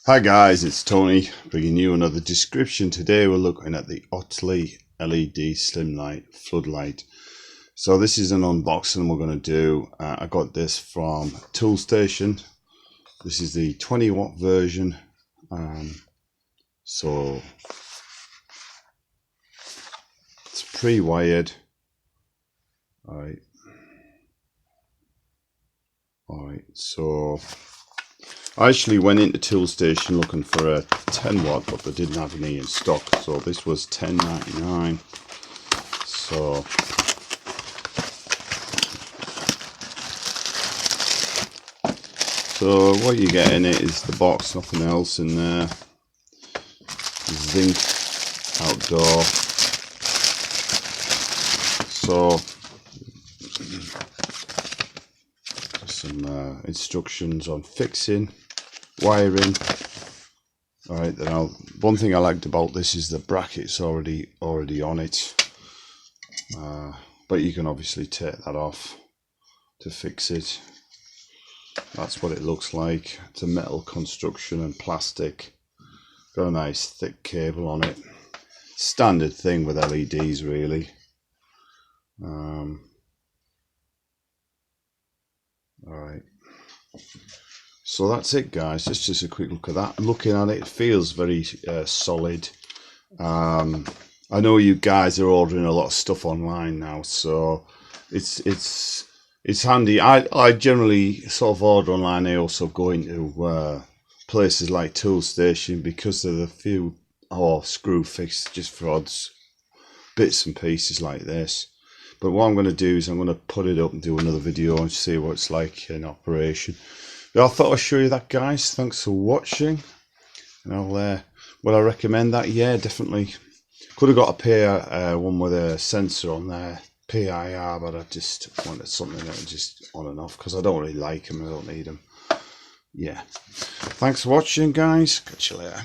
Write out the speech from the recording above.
Hi guys, it's Tony bringing you another description. Today we're looking at the Otley LED slim light floodlight. So this is an unboxing we're going to do. I got this from Toolstation. This is the 20-watt version. So it's pre-wired. Alright, so I actually went into Toolstation looking for a 10 watt, but they didn't have any in stock, so this was $10.99. So what you get in it is the box, nothing else in there. Zinc outdoor. So some instructions on fixing, wiring. Alright, then one thing I liked about this is the bracket's already on it, but you can obviously take that off to fix it. That's what it looks like. It's a metal construction and plastic. Got a nice thick cable on it. Standard thing with LEDs really. Alright, so that's it guys, just a quick look at that. Looking at it, it feels very solid. I know you guys are ordering a lot of stuff online now, so it's handy. I generally sort of order online. I also go into places like Toolstation because there's a few screw fix just for odds bits and pieces like this. But what I'm going to do is I'm going to put it up and do another video and see what it's like in operation. But I thought I'd show you that, guys. Thanks for watching. And would I recommend that? Yeah, definitely. Could have got a pair, one with a sensor on there, PIR, but I just wanted something that was just on and off because I don't really like them. I don't need them. Yeah. Thanks for watching, guys. Catch you later.